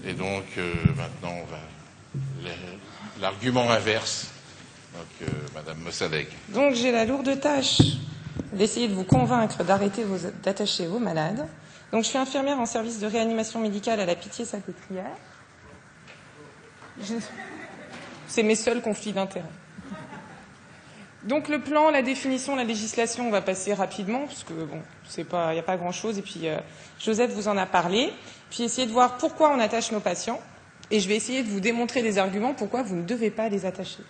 Et donc, maintenant, on va l'argument inverse. Donc, Madame Mossadegh. Donc, j'ai la lourde tâche d'essayer de vous convaincre d'attacher vos malades. Donc, je suis infirmière en service de réanimation médicale à la Pitié-Salpêtrière. C'est mes seuls conflits d'intérêts. Donc, le plan, la définition, la législation, on va passer rapidement, parce que, bon, il n'y a pas grand-chose. Et puis, Joseph vous en a parlé. Puis, essayer de voir pourquoi on attache nos patients. Et je vais essayer de vous démontrer des arguments pourquoi vous ne devez pas les attacher.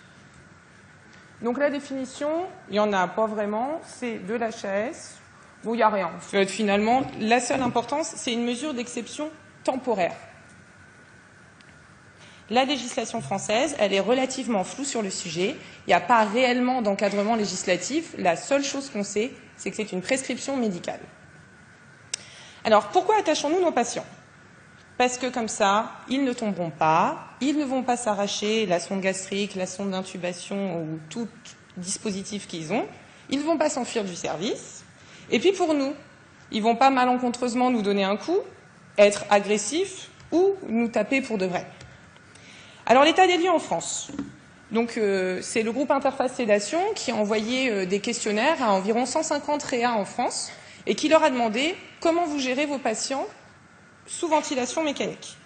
Donc, la définition, il n'y en a pas vraiment. C'est de l'HAS. Bon, il n'y a rien. En fait, finalement, la seule importance, c'est une mesure d'exception temporaire. La législation française, elle est relativement floue sur le sujet. Il n'y a pas réellement d'encadrement législatif. La seule chose qu'on sait, c'est que c'est une prescription médicale. Alors, pourquoi attachons-nous nos patients? Parce que comme ça, ils ne tomberont pas, ils ne vont pas s'arracher la sonde gastrique, la sonde d'intubation ou tout dispositif qu'ils ont. Ils ne vont pas s'enfuir du service. Et puis pour nous, ils ne vont pas malencontreusement nous donner un coup, être agressifs ou nous taper pour de vrai. Alors l'état des lieux en France. Donc c'est le groupe Interface Sédation qui a envoyé des questionnaires à environ 150 réa en France et qui leur a demandé comment vous gérez vos patients sous ventilation mécanique.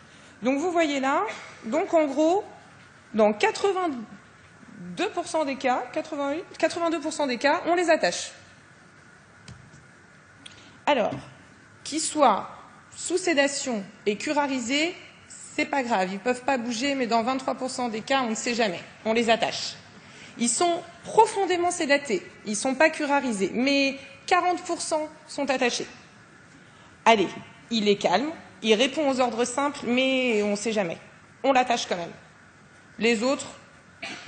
Donc vous voyez là, donc en gros, dans 82% des cas, 82% des cas, on les attache. Alors, qu'ils soient sous sédation et curarisés, c'est pas grave, ils peuvent pas bouger, mais dans 23% des cas, on ne sait jamais, on les attache. Ils sont profondément sédatés, ils sont pas curarisés, mais 40% sont attachés. Allez, il est calme, il répond aux ordres simples, mais on ne sait jamais. On l'attache quand même. Les autres,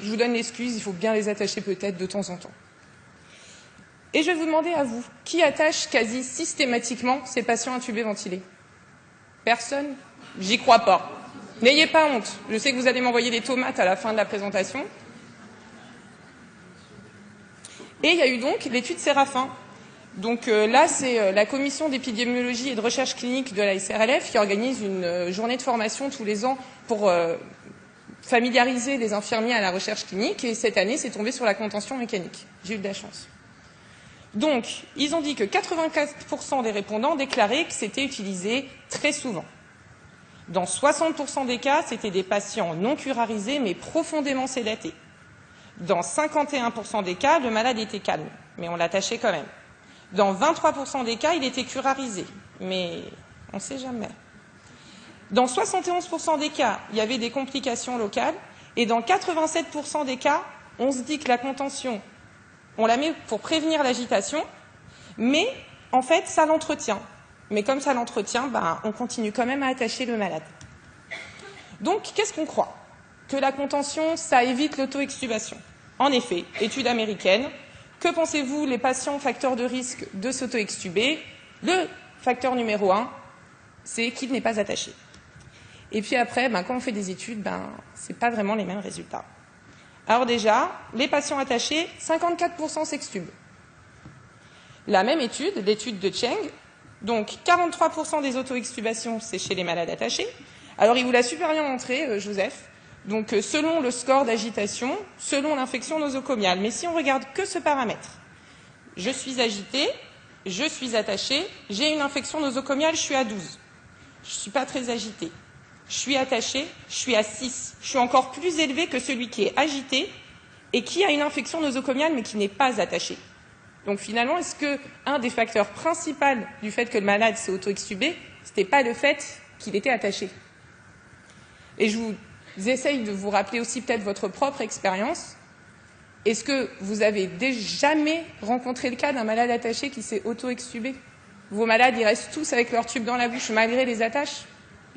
je vous donne l'excuse, il faut bien les attacher peut-être de temps en temps. Et je vais vous demander à vous, qui attache quasi systématiquement ces patients intubés ventilés? Personne? J'y crois pas. N'ayez pas honte. Je sais que vous allez m'envoyer des tomates à la fin de la présentation. Et il y a eu donc l'étude Séraphin. Donc là, c'est la commission d'épidémiologie et de recherche clinique de la SRLF qui organise une journée de formation tous les ans pour familiariser les infirmiers à la recherche clinique. Et cette année, c'est tombé sur la contention mécanique. J'ai eu de la chance. Donc, ils ont dit que 84% des répondants déclaraient que c'était utilisé très souvent. Dans 60% des cas, c'était des patients non curarisés mais profondément sédatés. Dans 51% des cas, le malade était calme, mais on l'attachait quand même. Dans 23% des cas, il était curarisé, mais on ne sait jamais. Dans 71% des cas, il y avait des complications locales, et dans 87% des cas, on se dit que la contention, on la met pour prévenir l'agitation, mais en fait, ça l'entretient. Mais comme ça l'entretient, on continue quand même à attacher le malade. Donc, qu'est-ce qu'on croit? Que la contention, ça évite l'auto-extubation. En effet, étude américaine, que pensez-vous les patients facteurs de risque de s'auto-extuber? Le facteur numéro 1, c'est qu'il n'est pas attaché. Et puis après, quand on fait des études, ce n'est pas vraiment les mêmes résultats. Alors déjà, les patients attachés, 54% s'extubent. La même étude, l'étude de Cheng, donc 43% des auto-extubations, c'est chez les malades attachés. Alors il vous l'a super bien montré, Joseph. Donc selon le score d'agitation, selon l'infection nosocomiale. Mais si on regarde que ce paramètre, je suis agité, je suis attaché, j'ai une infection nosocomiale, je suis à 12. Je ne suis pas très agité. Je suis attaché, je suis à 6. Je suis encore plus élevé que celui qui est agité et qui a une infection nosocomiale mais qui n'est pas attaché. Donc finalement, est-ce qu'un des facteurs principaux du fait que le malade s'est auto-extubé, ce n'était pas le fait qu'il était attaché? Et je vous essaye de vous rappeler aussi peut-être votre propre expérience. Est-ce que vous avez jamais rencontré le cas d'un malade attaché qui s'est auto-extubé? Vos malades, ils restent tous avec leur tube dans la bouche malgré les attaches.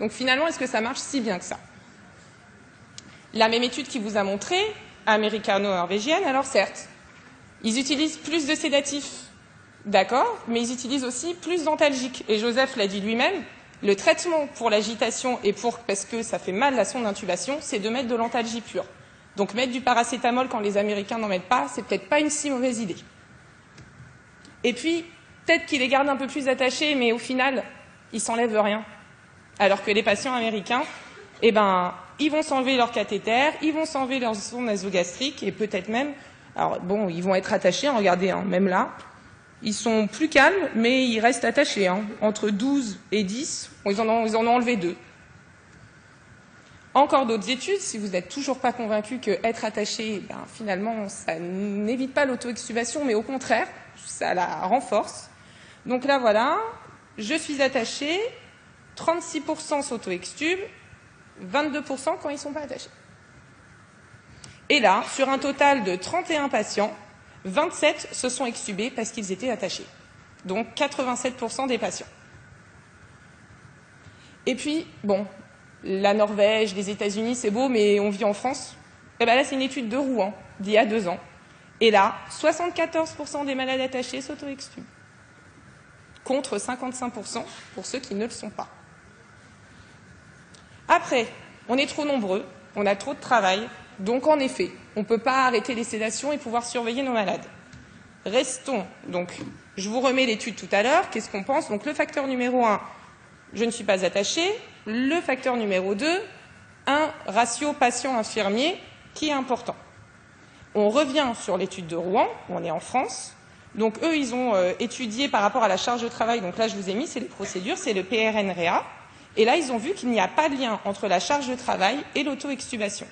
Donc finalement, est-ce que ça marche si bien que ça? La même étude qui vous a montré, américano-norvégienne, alors certes, ils utilisent plus de sédatifs, d'accord, mais ils utilisent aussi plus d'antalgiques. Et Joseph l'a dit lui-même, le traitement pour l'agitation et parce que ça fait mal la sonde d'intubation, c'est de mettre de l'antalgie pure. Donc mettre du paracétamol quand les Américains n'en mettent pas, c'est peut-être pas une si mauvaise idée. Et puis, peut-être qu'ils les gardent un peu plus attachés, mais au final, ils s'enlèvent rien. Alors que les patients américains, eh ben, ils vont s'enlever leur cathéter, ils vont s'enlever leur sonde nasogastrique et peut-être même, alors bon, ils vont être attachés, hein, regardez, hein, même là, ils sont plus calmes, mais ils restent attachés. Hein. Entre 12 et 10, ils en ont enlevé 2. Encore d'autres études, si vous n'êtes toujours pas convaincu qu'être attaché, ben, finalement, ça n'évite pas l'auto-extubation, mais au contraire, ça la renforce. Donc là, voilà, je suis attaché, 36% s'auto-extubent, 22% quand ils ne sont pas attachés. Et là, sur un total de 31 patients, 27 se sont extubés parce qu'ils étaient attachés. Donc 87% des patients. Et puis, bon, la Norvège, les États-Unis, c'est beau, mais on vit en France. Et bien là, c'est une étude de Rouen, d'il y a 2 ans. Et là, 74% des malades attachés s'auto-extubent, contre 55% pour ceux qui ne le sont pas. Après, on est trop nombreux, on a trop de travail, donc en effet, on ne peut pas arrêter les sédations et pouvoir surveiller nos malades. Restons, donc, je vous remets l'étude tout à l'heure, qu'est-ce qu'on pense? Donc le facteur numéro 1, je ne suis pas attaché. Le facteur numéro 2, un ratio patient-infirmier qui est important. On revient sur l'étude de Rouen, on est en France. Donc eux, ils ont étudié par rapport à la charge de travail, donc là je vous ai mis, c'est les procédures, c'est le PRN-REA. Et là, ils ont vu qu'il n'y a pas de lien entre la charge de travail et l'auto-extubation.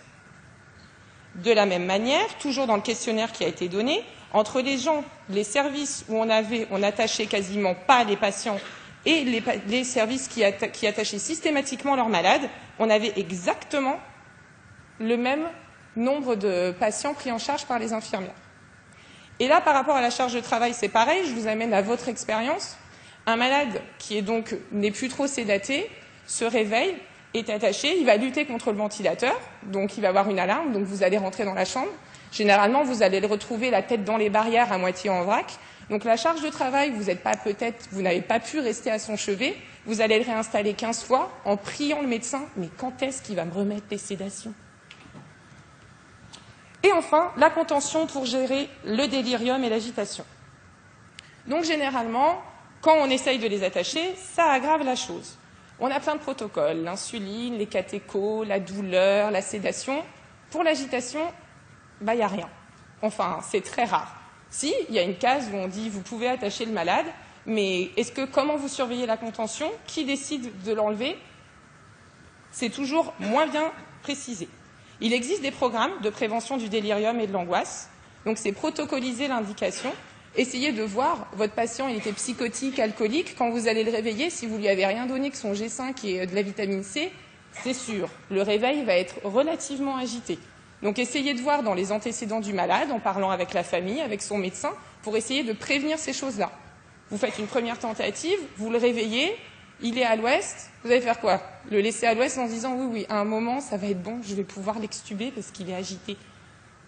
De la même manière, toujours dans le questionnaire qui a été donné, entre les gens, les services où on attachait quasiment pas les patients et les services qui attachaient systématiquement leurs malades, on avait exactement le même nombre de patients pris en charge par les infirmières. Et là, par rapport à la charge de travail, c'est pareil, je vous amène à votre expérience. Un malade qui n'est plus trop sédaté, se réveille, est attaché, il va lutter contre le ventilateur, donc il va avoir une alarme, donc vous allez rentrer dans la chambre. Généralement, vous allez le retrouver la tête dans les barrières, à moitié en vrac. Donc la charge de travail, vous n'avez pas pu rester à son chevet, vous allez le réinstaller 15 fois en priant le médecin, mais quand est-ce qu'il va me remettre les sédations? Et enfin, la contention pour gérer le délirium et l'agitation. Donc généralement, quand on essaye de les attacher, ça aggrave la chose. On a plein de protocoles, l'insuline, les catéchos, la douleur, la sédation. Pour l'agitation, il n'y a rien. Enfin, c'est très rare. Si, il y a une case où on dit vous pouvez attacher le malade, mais comment vous surveillez la contention? Qui décide de l'enlever? C'est toujours moins bien précisé. Il existe des programmes de prévention du délirium et de l'angoisse. Donc c'est protocoliser l'indication. Essayez de voir, votre patient il était psychotique, alcoolique, quand vous allez le réveiller, si vous lui avez rien donné que son G5 et de la vitamine C, c'est sûr, le réveil va être relativement agité. Donc essayez de voir dans les antécédents du malade, en parlant avec la famille, avec son médecin, pour essayer de prévenir ces choses-là. Vous faites une première tentative, vous le réveillez, il est à l'ouest, vous allez faire quoi? Le laisser à l'ouest en se disant oui, à un moment, ça va être bon, je vais pouvoir l'extuber parce qu'il est agité.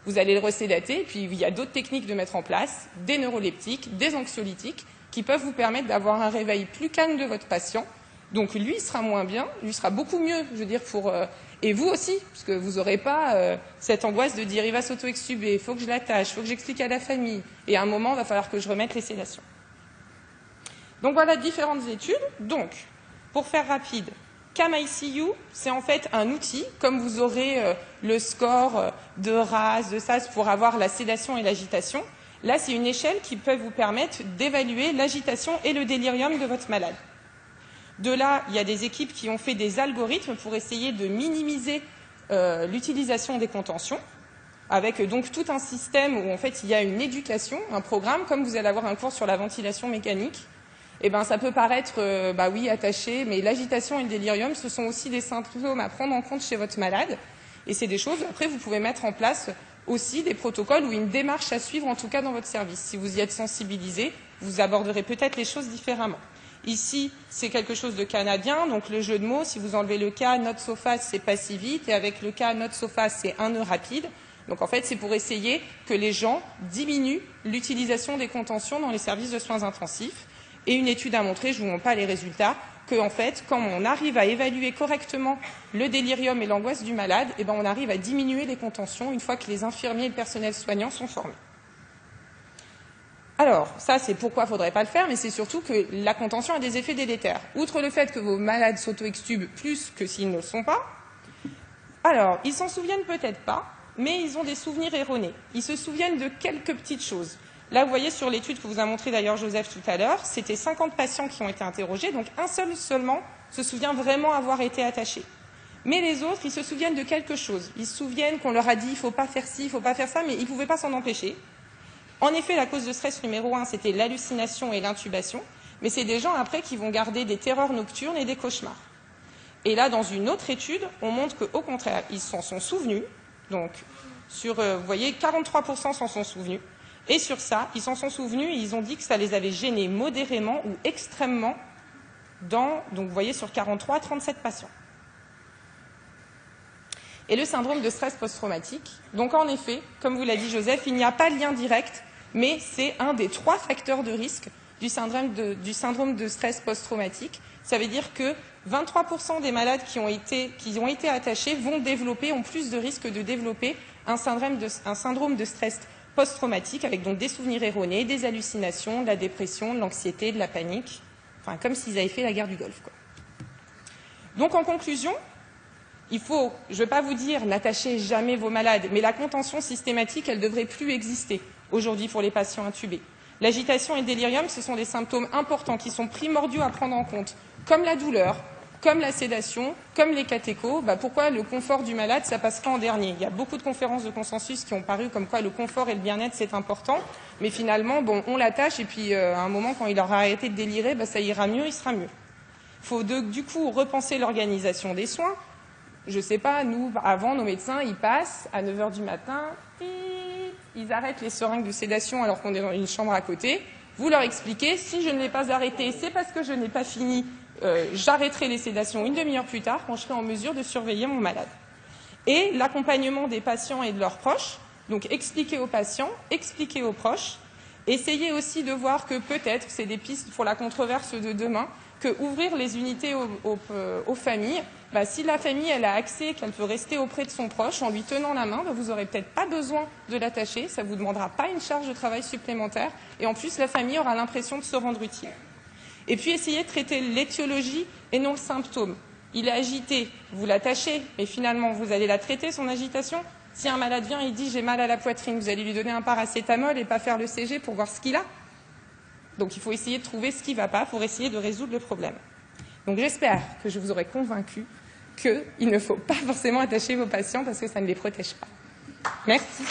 Vous allez le resédater, puis il y a d'autres techniques de mettre en place, des neuroleptiques, des anxiolytiques, qui peuvent vous permettre d'avoir un réveil plus calme de votre patient. Donc lui, il sera moins bien, lui sera beaucoup mieux, je veux dire, et vous aussi, parce que vous n'aurez pas cette angoisse de dire il va s'auto-extuber, il faut que je l'attache, il faut que j'explique à la famille, et à un moment, il va falloir que je remette les sédations. Donc voilà différentes études. Donc, pour faire rapide, CAM-ICU, c'est en fait un outil, comme vous aurez le score de RAS, de SAS pour avoir la sédation et l'agitation. Là, c'est une échelle qui peut vous permettre d'évaluer l'agitation et le délirium de votre malade. De là, il y a des équipes qui ont fait des algorithmes pour essayer de minimiser l'utilisation des contentions, avec donc tout un système où en fait il y a une éducation, un programme, comme vous allez avoir un cours sur la ventilation mécanique. Eh ben, ça peut paraître, oui, attaché, mais l'agitation et le délirium, ce sont aussi des symptômes à prendre en compte chez votre malade. Et c'est des choses, après, vous pouvez mettre en place aussi des protocoles ou une démarche à suivre, en tout cas dans votre service. Si vous y êtes sensibilisé, vous aborderez peut-être les choses différemment. Ici, c'est quelque chose de canadien, donc le jeu de mots, si vous enlevez le K, not so fast, c'est pas si vite, et avec le K, not so fast, c'est un nœud rapide. Donc en fait, c'est pour essayer que les gens diminuent l'utilisation des contentions dans les services de soins intensifs. Et une étude a montré, je ne vous montre pas les résultats, qu'en fait, quand on arrive à évaluer correctement le délirium et l'angoisse du malade, eh ben, on arrive à diminuer les contentions une fois que les infirmiers et le personnel soignant sont formés. Alors, ça, c'est pourquoi il ne faudrait pas le faire, mais c'est surtout que la contention a des effets délétères. Outre le fait que vos malades s'auto-extubent plus que s'ils ne le sont pas, alors, ils s'en souviennent peut-être pas, mais ils ont des souvenirs erronés. Ils se souviennent de quelques petites choses. Là, vous voyez sur l'étude que vous a montré d'ailleurs Joseph tout à l'heure, c'était 50 patients qui ont été interrogés, donc un seul seulement se souvient vraiment avoir été attaché. Mais les autres, ils se souviennent de quelque chose. Ils se souviennent qu'on leur a dit « il ne faut pas faire ci, il ne faut pas faire ça », mais ils ne pouvaient pas s'en empêcher. En effet, la cause de stress numéro 1, c'était l'hallucination et l'intubation, mais c'est des gens après qui vont garder des terreurs nocturnes et des cauchemars. Et là, dans une autre étude, on montre qu'au contraire, ils s'en sont souvenus. Donc, vous voyez, 43% s'en sont souvenus. Et sur ça, ils s'en sont souvenus et ils ont dit que ça les avait gênés modérément ou extrêmement donc vous voyez, sur 43, 37 patients. Et le syndrome de stress post-traumatique. Donc, en effet, comme vous l'a dit Joseph, il n'y a pas de lien direct, mais c'est un des 3 facteurs de risque du syndrome de stress post-traumatique. Ça veut dire que 23% des malades qui ont été attachés ont plus de risques de développer un syndrome de stress post-traumatique avec donc des souvenirs erronés, des hallucinations, de la dépression, de l'anxiété, de la panique, enfin comme s'ils avaient fait la guerre du Golfe, quoi. Donc en conclusion, je ne vais pas vous dire n'attachez jamais vos malades, mais la contention systématique, elle ne devrait plus exister aujourd'hui pour les patients intubés. L'agitation et le délirium, ce sont des symptômes importants qui sont primordiaux à prendre en compte, comme la douleur, comme la sédation, comme les catéchos. Pourquoi le confort du malade, ça passe pas en dernier? Il y a beaucoup de conférences de consensus qui ont paru comme quoi le confort et le bien-être, c'est important. Mais finalement, on l'attache et puis à un moment, quand il aura arrêté de délirer, ça ira mieux, il sera mieux. Il faut du coup repenser l'organisation des soins. Je ne sais pas, nous, avant, nos médecins, ils passent à 9 h du matin, ils arrêtent les seringues de sédation alors qu'on est dans une chambre à côté. Vous leur expliquez, si je ne l'ai pas arrêté, c'est parce que je n'ai pas fini, j'arrêterai les sédations une demi-heure plus tard quand je serai en mesure de surveiller mon malade. Et l'accompagnement des patients et de leurs proches, donc expliquer aux patients, expliquer aux proches, essayez aussi de voir que peut-être, c'est des pistes pour la controverse de demain, que ouvrir les unités aux familles, si la famille elle a accès, qu'elle peut rester auprès de son proche en lui tenant la main, vous n'aurez peut-être pas besoin de l'attacher, ça ne vous demandera pas une charge de travail supplémentaire et en plus la famille aura l'impression de se rendre utile. Et puis essayez de traiter l'étiologie et non le symptôme. Il est agité, vous l'attachez, mais finalement vous allez la traiter son agitation. Si un malade vient et dit j'ai mal à la poitrine, vous allez lui donner un paracétamol et pas faire le CG pour voir ce qu'il a. Donc il faut essayer de trouver ce qui ne va pas pour essayer de résoudre le problème. Donc j'espère que je vous aurai convaincu qu'il ne faut pas forcément attacher vos patients parce que ça ne les protège pas. Merci.